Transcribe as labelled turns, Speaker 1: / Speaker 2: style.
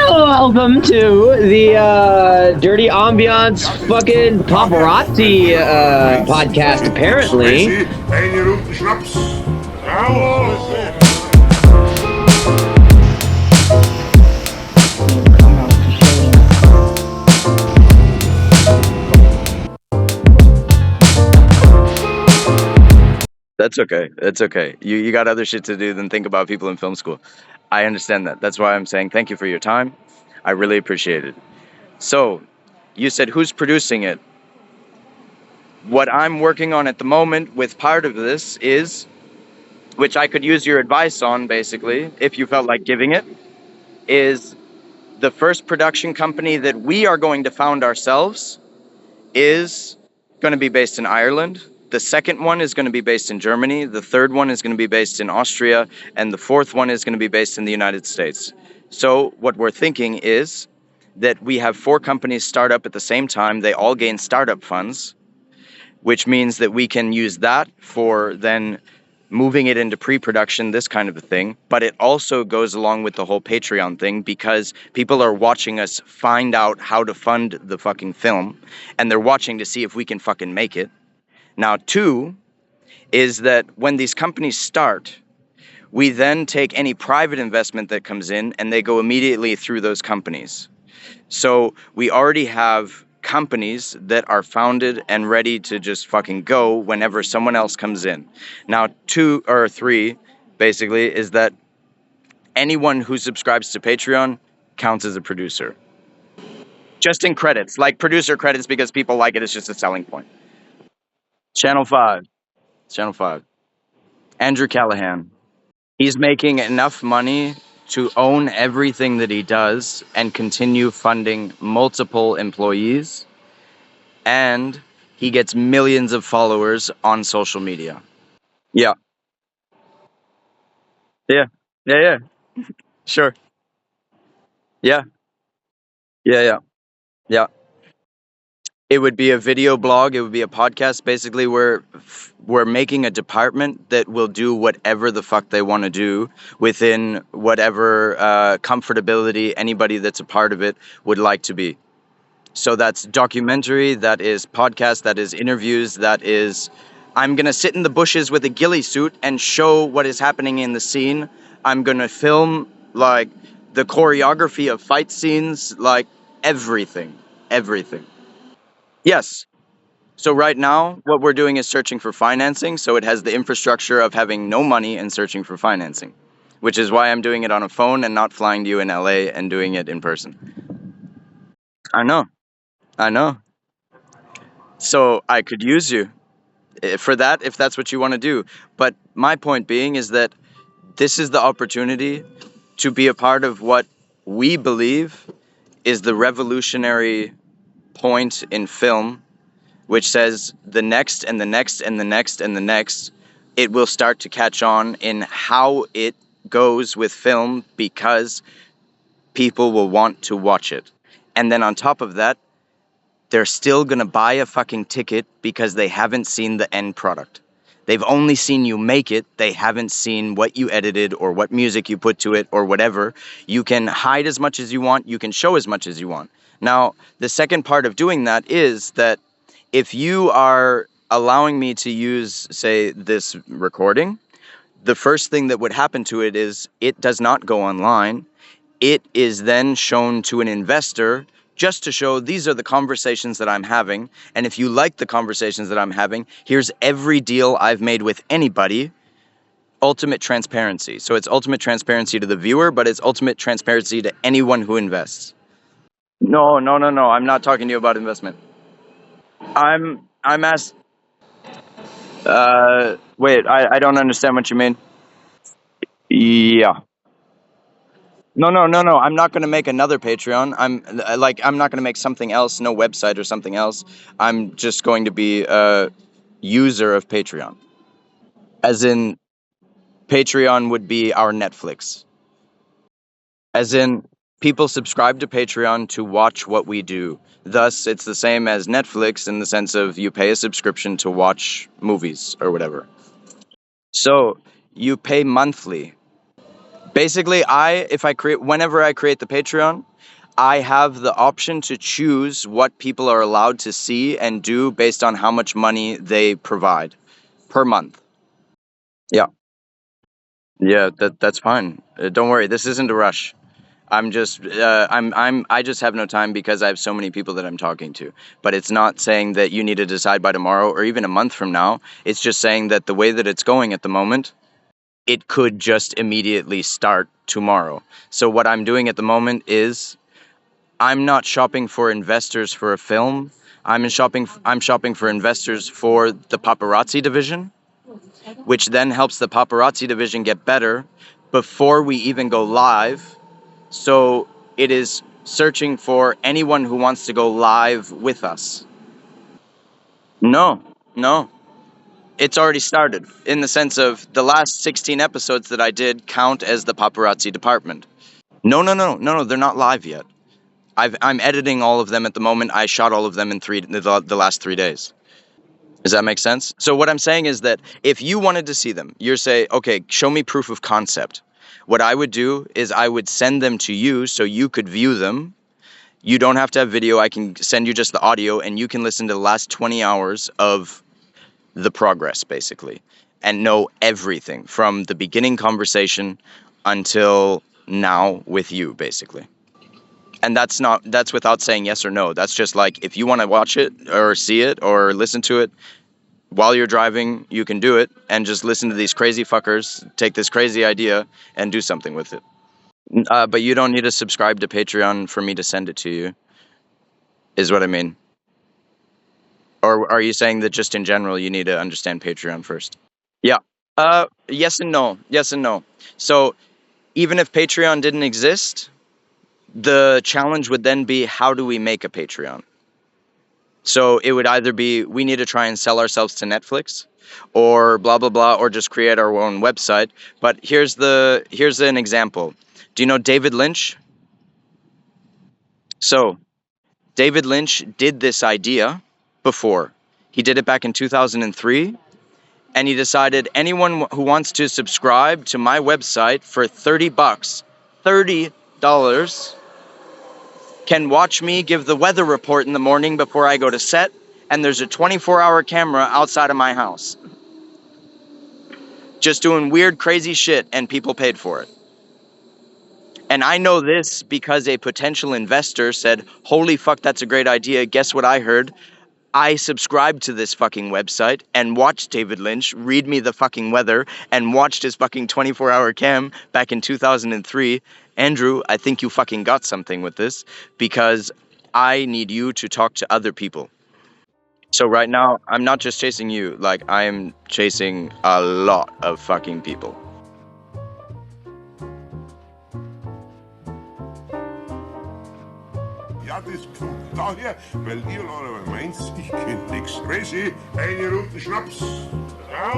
Speaker 1: Welcome to the Dirty Ambiance fucking Paparazzi podcast, apparently.
Speaker 2: That's okay. That's okay. You got other shit to do than think about people in film school. I understand that. That's why I'm saying thank you for your time. I really appreciate it. So, you said who's producing it? What I'm working on at the moment with part of this is, which I could use your advice on basically, if you felt like giving it, is the first production company that we are going to found ourselves is going to be based in Ireland. The second one is going to be based in Germany. The third one is going to be based in Austria. And the fourth one is going to be based in the United States. So what we're thinking is that we have 4 companies start up at the same time. They all gain startup funds, which means that we can use that for then moving it into pre-production, this kind of a thing. But it also goes along with the whole Patreon thing because people are watching us find out how to fund the fucking film, and they're watching to see if we can fucking make it. Now, 2 is that when these companies start, we then take any private investment that comes in and they go immediately through those companies. So we already have companies that are founded and ready to just fucking go whenever someone else comes in. Now, 2 or 3 basically is that anyone who subscribes to Patreon counts as a producer. Just in credits, like producer credits, because people like it. It's just a selling point. Channel 5. Channel 5. Andrew Callahan. He's making enough money to own everything that he does and continue funding multiple employees. And he gets millions of followers on social media. Yeah. Yeah. Yeah. Yeah. Sure. Yeah. Yeah. Yeah. Yeah. It would be a video blog. It would be a podcast. Basically, we're making a department that will do whatever the fuck they want to do within whatever comfortability anybody that's a part of it would like to be. So that's documentary, that is podcast, that is interviews, that is I'm going to sit in the bushes with a ghillie suit and show what is happening in the scene. I'm going to film like the choreography of fight scenes, like everything. Everything. Yes. So right now, what we're doing is searching for financing. So it has the infrastructure of having no money and searching for financing, which is why I'm doing it on a phone and not flying to you in LA and doing it in person. I know. I know. So I could use you for that if that's what you want to do. But my point being is that this is the opportunity to be a part of what we believe is the revolutionary point in film, which says the next and the next and the next and the next, it will start to catch on in how it goes with film because people will want to watch it. And then on top of that, they're still going to buy a fucking ticket because they haven't seen the end product. They've only seen you make it. They haven't seen what you edited or what music you put to it or whatever. You can hide as much as you want. You can show as much as you want. Now, the second part of doing that is that if you are allowing me to use, say, this recording, the first thing that would happen to it is it does not go online. It is then shown to an investor just to show these are the conversations that I'm having. And if you like the conversations that I'm having, here's every deal I've made with anybody. Ultimate transparency. So it's ultimate transparency to the viewer, but it's ultimate transparency to anyone who invests. No, no, no, no. I'm not talking to you about investment. I'm asked. Wait, I don't understand what you mean. Yeah. No, no, no, no. I'm not going to make another Patreon. I'm not going to make something else, no website or something else. I'm just going to be a user of Patreon. As in, Patreon would be our Netflix. As in, people subscribe to Patreon to watch what we do. Thus, it's the same as Netflix in the sense of you pay a subscription to watch movies or whatever. So, you pay monthly. Basically, whenever I create the Patreon, I have the option to choose what people are allowed to see and do based on how much money they provide per month. Yeah. Yeah, that's fine. Don't worry. This isn't a rush. I just have no time because I have so many people that I'm talking to. But it's not saying that you need to decide by tomorrow or even a month from now. It's just saying that the way that it's going at the moment, it could just immediately start tomorrow. So what I'm doing at the moment is I'm not shopping for investors for a film. I'm shopping for investors for the paparazzi division, which then helps the paparazzi division get better before we even go live. So it is searching for anyone who wants to go live with us. No, no. It's already started in the sense of the last 16 episodes that I did count as the paparazzi department. No, they're not live yet. I'm editing all of them at the moment. I shot all of them in the last 3 days. Does that make sense? So what I'm saying is that if you wanted to see them, you're say, okay, show me proof of concept. What I would do is I would send them to you so you could view them. You don't have to have video. I can send you just the audio and you can listen to the last 20 hours of the progress, basically, and know everything from the beginning conversation until now with you, basically. And that's without saying yes or no. That's just like, if you want to watch it or see it or listen to it while you're driving, you can do it and just listen to these crazy fuckers take this crazy idea and do something with it. But you don't need to subscribe to Patreon for me to send it to you, is what I mean. Or are you saying that just in general you need to understand Patreon first? Yeah. Yes and no. Yes and no. So even if Patreon didn't exist, the challenge would then be, how do we make a Patreon? So it would either be, we need to try and sell ourselves to Netflix, or blah blah blah, or just create our own website. But here's an example. Do you know David Lynch? So David Lynch did this idea before. He did it back in 2003, and he decided anyone who wants to subscribe to my website for $30, $30, can watch me give the weather report in the morning before I go to set, and there's a 24-hour camera outside of my house. Just doing weird, crazy shit, and people paid for it. And I know this because a potential investor said, holy fuck, that's a great idea. Guess what I heard? I subscribed to this fucking website and watched David Lynch read me the fucking weather and watched his fucking 24-hour cam back in 2003. Andrew, I think you fucking got something with this because I need you to talk to other people. So right now, I'm not just chasing you, like I am chasing a lot of fucking people.
Speaker 3: Ja, das kommt daher, weil ihr alle meint, ich kennt nix crazy, eine Runde Schnaps. Ja,